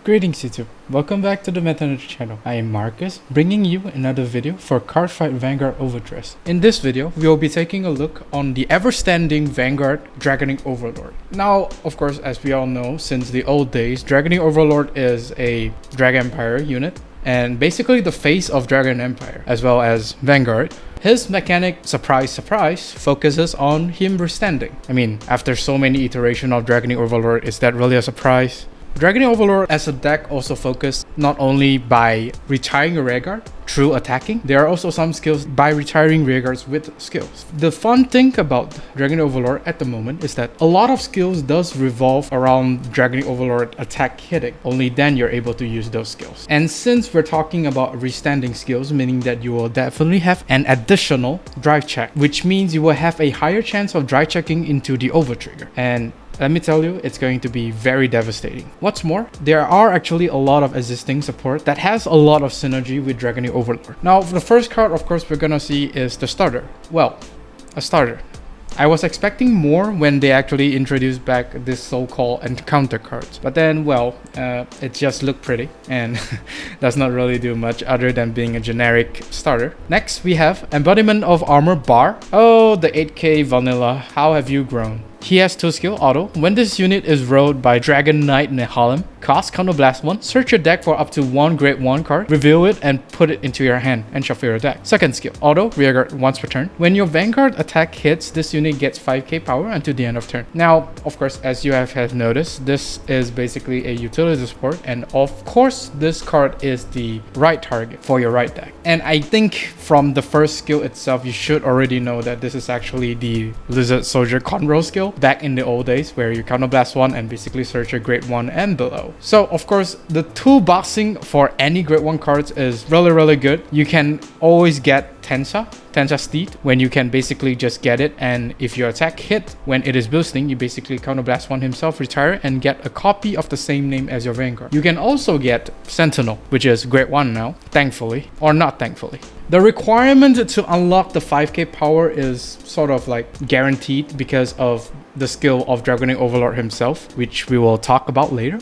Greetings YouTube, welcome back to the Meta channel. I am Marcus, bringing you another video for Cardfight Vanguard Overdress. In this video, we will be taking a look on the ever-standing Vanguard Dragonic Overlord. Now, of course, as we all know, since the old days, Dragonic Overlord is a Dragon Empire unit, and basically the face of Dragon Empire, as well as Vanguard. His mechanic, surprise, focuses on him restanding. I mean, after so many iterations of Dragonic Overlord, is that really a surprise? Dragonic Overlord as a deck also focused not only by retiring a rearguard through attacking, there are also some skills by retiring rearguards with skills. The fun thing about Dragonic Overlord at the moment is that a lot of skills does revolve around Dragonic Overlord attack hitting. Only then you're able to use those skills. And since we're talking about restanding skills, meaning that you will definitely have an additional drive check, which means you will have a higher chance of drive checking into the overtrigger. And let me tell you, it's going to be very devastating. What's more, there are actually a lot of existing support that has a lot of synergy with Dragonic Overlord. Now, the first card, of course, we're gonna see is the starter. Well, a starter. I was expecting more when they actually introduced back this so-called encounter cards. But then, well, it just looked pretty and does not really do much other than being a generic starter. Next, we have Embodiment of Armor Bahr. Oh, the 8k vanilla. How have you grown? He has 2 skill auto. When this unit is rode by Dragon Knight Nehalem, cast Counterblast 1, search your deck for up to 1 grade 1 card, reveal it and put it into your hand and shuffle your deck. Second skill, auto, rearguard once per turn. When your Vanguard attack hits, this unit gets 5k power until the end of turn. Now, of course, as you have noticed, this is basically a utility support, and of course, this card is the right target for your right deck. And I think from the first skill itself, you should already know that this is actually the Lizard Soldier Conroe skill back in the old days, where you Counterblast 1 and basically search your grade 1 and below. So of course, the toolboxing for any grade 1 cards is really good. You can always get Tensa Steed, when you can basically just get it, and if your attack hit when it is boosting, you basically Counterblast 1 himself, retire, and get a copy of the same name as your Vanguard. You can also get Sentinel, which is grade 1 now, thankfully, or not thankfully. The requirement to unlock the 5k power is sort of like guaranteed because of the skill of Dragonic Overlord himself, which we will talk about later.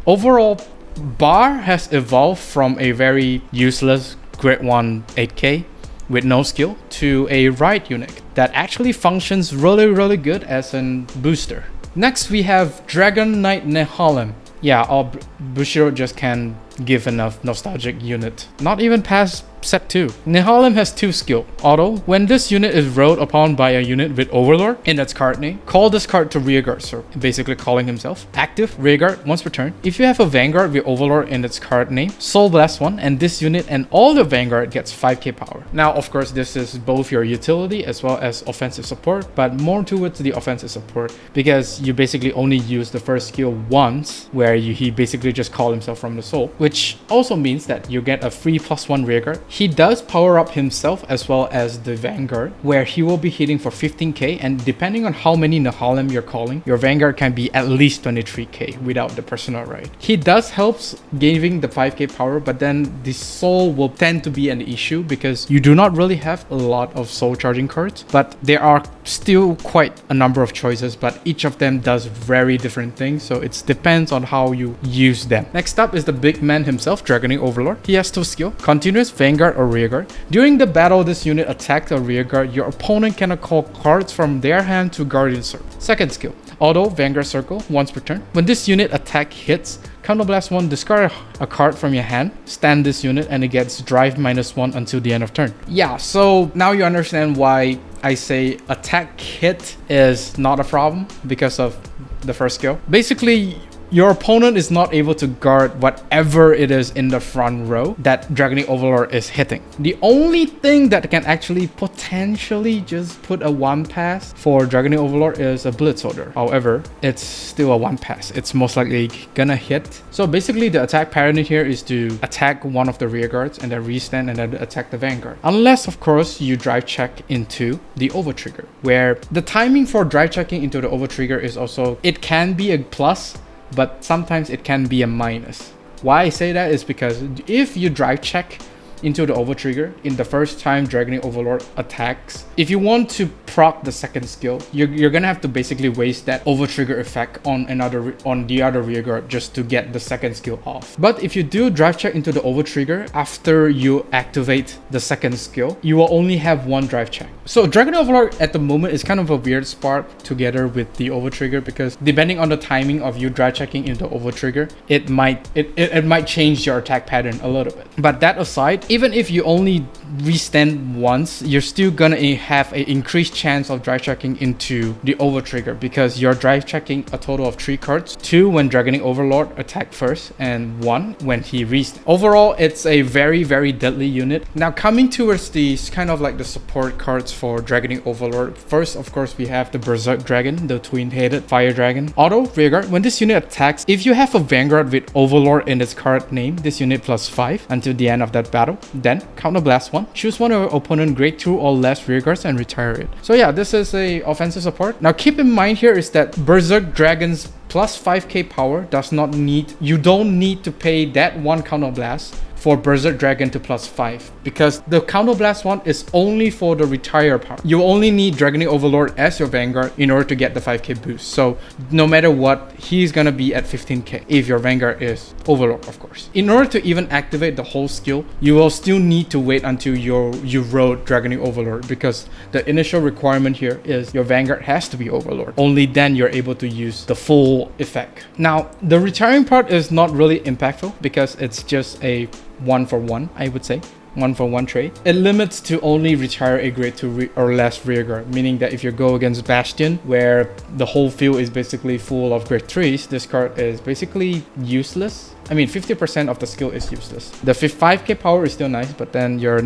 Overall, Bahr has evolved from a very useless grade 1 8k with no skill to a right unit that actually functions really good as a booster. Next, we have Dragon Knight Nehalem. Yeah, our Bushiroad just can't give enough nostalgic unit. Not even past set 2. Nehalem has 2 skill. Auto, when this unit is rode upon by a unit with Overlord in its card name, call this card to rearguard, so basically calling himself. Active, rearguard once per turn. If you have a Vanguard with Overlord in its card name, Soul Blast 1, and this unit and all the Vanguard gets 5k power. Now, of course, this is both your utility as well as offensive support, but more towards the offensive support because you basically only use the first skill once, where he basically just called himself from the soul, which also means that you get a free +1 rearguard. He does power up himself as well as the Vanguard, where he will be hitting for 15k, and depending on how many Nehalem you're calling, your Vanguard can be at least 23k without the personal right. He does helps giving the 5k power, but then the soul will tend to be an issue because you do not really have a lot of soul charging cards, but there are still quite a number of choices, but each of them does very different things, so it depends on how you use them. Next up is the big man himself, Dragonic Overlord. He has 2 skill, continuous Vanguard or rearguard. During the battle this unit attacked a rearguard, your opponent cannot call cards from their hand to Guardian Circle. Second skill, auto Vanguard Circle once per turn. When this unit attack hits, Counterblast 1, discard a card from your hand, stand this unit, and it gets drive -1 until the end of turn. Yeah, so now you understand why I say attack hit is not a problem because of the first skill. Basically, your opponent is not able to guard whatever it is in the front row that Dragonic Overlord is hitting. The only thing that can actually potentially just put a 1 pass for Dragonic Overlord is a Blitz Holder. However, it's still a 1 pass. It's most likely gonna hit. So basically, the attack pattern here is to attack one of the rear guards and then restand and then attack the Vanguard. Unless, of course, you drive check into the overtrigger, where the timing for drive checking into the overtrigger is also, it can be a plus, but sometimes it can be a minus. Why I say that is because if you drive check into the over trigger in the first time Dragonic Overlord attacks. If you want to proc the second skill, you're gonna have to basically waste that over trigger effect on the other rearguard just to get the second skill off. But if you do drive check into the over trigger after you activate the second skill, you will only have one drive check. So Dragonic Overlord at the moment is kind of a weird spot together with the over trigger, because depending on the timing of you drive checking into over trigger, it might change your attack pattern a little bit. But that aside, even if you only restand once, you're still gonna have an increased chance of drive checking into the over trigger, because you're drive checking a total of 3 cards, 2 when Dragonic Overlord attacked first and 1 when he restands. Overall, it's a very, very deadly unit. Now coming towards these kind of like the support cards for Dragonic Overlord, first of course we have the Berserk Dragon, the twin-headed fire dragon. Auto rearguard, when this unit attacks, if you have a Vanguard with Overlord in its card name, this unit +5 until the end of that battle. Then counterblast 1, choose one of your opponent grade 2 or less rearguards and retire it. So yeah, this is a offensive support. Now keep in mind here is that Berserk Dragon's plus 5k power you don't need to pay that one counterblast for Berserk Dragon to +5, because the counterblast one is only for the retire power. You only need Dragonic Overlord as your Vanguard in order to get the 5k boost. So no matter what, he's gonna be at 15k if your Vanguard is Overlord, of course. In order to even activate the whole skill, you will still need to wait until you rode Dragonic Overlord, because the initial requirement here is your Vanguard has to be Overlord. Only then you're able to use the full effect. Now the retiring part is not really impactful because it's just a 1-for-1, I would say. 1-for-1 trade. It limits to only retire a grade 2 or less rearguard, meaning that if you go against Bastion, where the whole field is basically full of grade 3s, this card is basically useless. I mean, 50% of the skill is useless. The 5k power is still nice, but then you're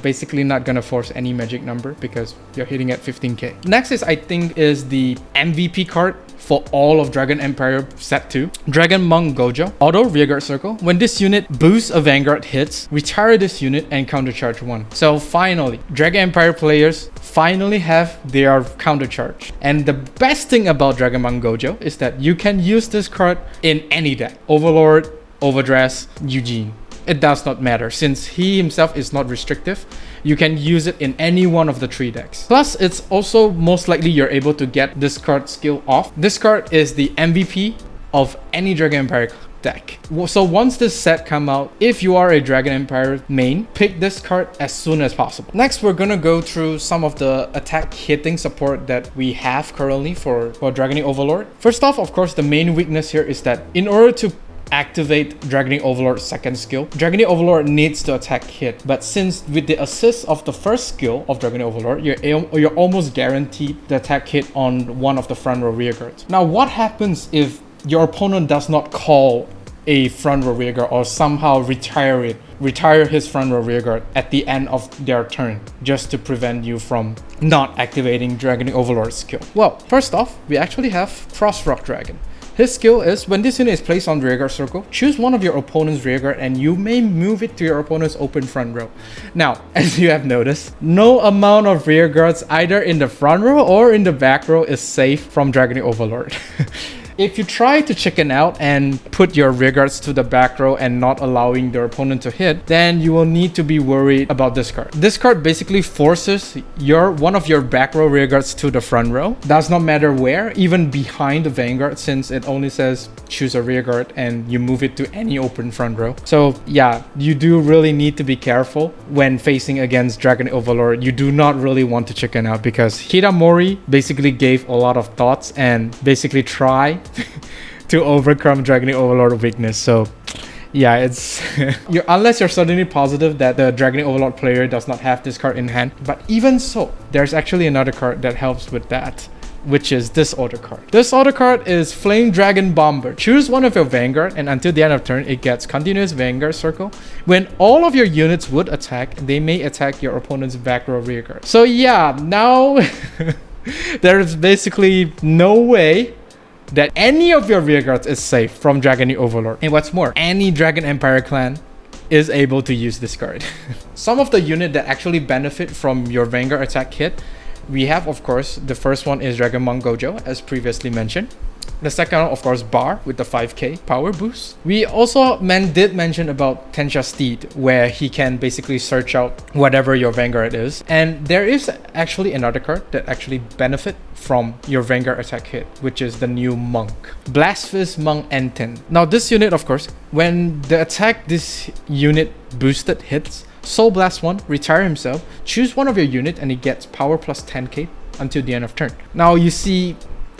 basically not gonna force any magic number because you're hitting at 15k. Next is, I think, is the MVP card for all of Dragon Empire set 2. Dragon Monk Gojo. Auto rearguard circle. When this unit boosts a Vanguard hits, retire this unit and countercharge 1. So finally, Dragon Empire players finally have their countercharge. And the best thing about Dragon Monk Gojo is that you can use this card in any deck. Overlord, Overdress, Eugene. It does not matter, since he himself is not restrictive. You can use it in any one of the 3 decks. Plus, it's also most likely you're able to get this card skill off. This card is the MVP of any Dragon Empire deck. So once this set come out, if you are a Dragon Empire main, pick this card as soon as possible. Next, we're gonna go through some of the attack hitting support that we have currently for Dragonic Overlord. First off, of course, the main weakness here is that in order to activate Dragonic Overlord's second skill, Dragonic Overlord needs to attack hit. But since with the assist of the first skill of Dragonic Overlord, you're almost guaranteed the attack hit on one of the front row rearguards. Now, what happens if your opponent does not call a front row rearguard or somehow retire his front row rearguard at the end of their turn, just to prevent you from not activating Dragonic Overlord's skill? Well, first off, we actually have Frostrock Dragon. His skill is, when this unit is placed on rearguard circle, choose one of your opponent's rearguard and you may move it to your opponent's open front row. Now, as you have noticed, no amount of rearguards either in the front row or in the back row is safe from Dragonic Overlord. If you try to chicken out and put your rearguards to the back row and not allowing their opponent to hit, then you will need to be worried about this card. This card basically forces one of your back row rearguards to the front row. Does not matter where, even behind the Vanguard, since it only says choose a rearguard and you move it to any open front row. So yeah, you do really need to be careful when facing against Dragonic Overlord. You do not really want to chicken out, because Hiramori basically gave a lot of thoughts and basically tried to overcome Dragonic Overlord weakness. So yeah, it's unless you're suddenly positive that the Dragonic Overlord player does not have this card in hand. But even so, there's actually another card that helps with that, which is this auto card. This auto card is Flame Dragon Bomber. Choose one of your Vanguard and until the end of turn, it gets continuous Vanguard circle. When all of your units would attack, they may attack your opponent's back row rearguard. So yeah, now there's basically no way that any of your rearguards is safe from Dragonic Overlord. And what's more, any Dragon Empire clan is able to use this card. Some of the unit that actually benefit from your Vanguard attack hit, we have, of course, the first one is Dragon Monk Gojo, as previously mentioned. The second, of course, Bahr with the 5k power boost. We also did mention about Tensha Steed, where he can basically search out whatever your Vanguard is. And there is actually another card that actually benefit from your Vanguard attack hit, which is the new Monk. Blastfist Monk N10. Now this unit, of course, when the attack this unit boosted hits, Soul Blast 1, retire himself, choose one of your unit and he gets power plus 10k until the end of turn. Now you see,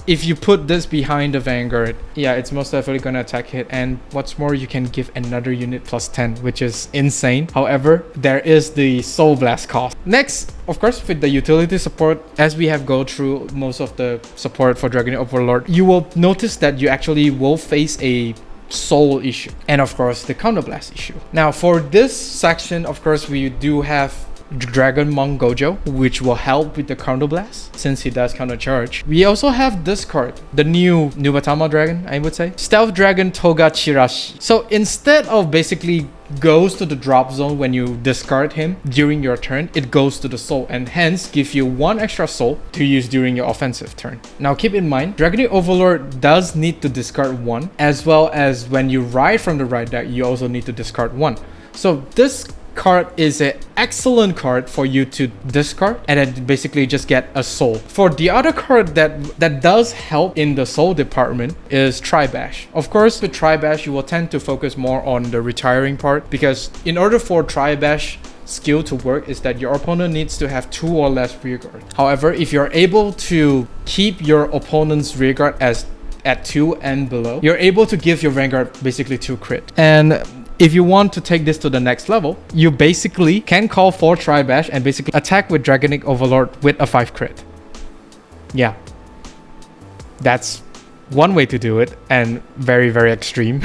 if you put this behind the Vanguard, yeah, it's most definitely gonna attack hit. And what's more, you can give another unit plus 10, which is insane. However, there is the Soul Blast cost. Next, of course, with the utility support, as we have go through most of the support for Dragonic Overlord, you will notice that you actually will face a soul issue. And of course, the counterblast issue. Now, for this section, of course, we do have Dragon Monk Gojo, which will help with the counterblast since he does counter charge. We also have this card, the new Nubatama Dragon, I would say, Stealth Dragon Toga Chirashi. So instead of basically goes to the drop zone when you discard him during your turn, it goes to the soul and hence give you 1 extra soul to use during your offensive turn. Now keep in mind, Dragonic Overlord does need to discard 1, as well as when you ride from the right deck, you also need to discard 1. So this card is an excellent card for you to discard and then basically just get a soul. For the other card that does help in the soul department is Tribash. Of course, with Tribash, you will tend to focus more on the retiring part, because in order for Tribash skill to work is that your opponent needs to have 2 or less rearguard. However, if you're able to keep your opponent's rearguard as at 2 and below, you're able to give your Vanguard basically 2 crit. And if you want to take this to the next level, you basically can call for Tribash and basically attack with Dragonic Overlord with a 5 crit. Yeah, that's one way to do it, and very, very extreme.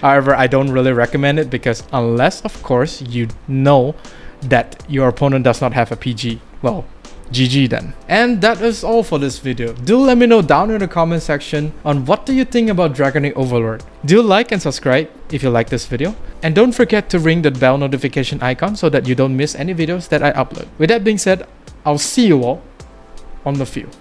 However, I don't really recommend it, because unless, of course, you know that your opponent does not have a PG, well, GG then. And that is all for this video. Do let me know down in the comment section on what do you think about Dragonic Overlord. Do like and subscribe if you like this video. And don't forget to ring the bell notification icon so that you don't miss any videos that I upload. With that being said, I'll see you all on the field.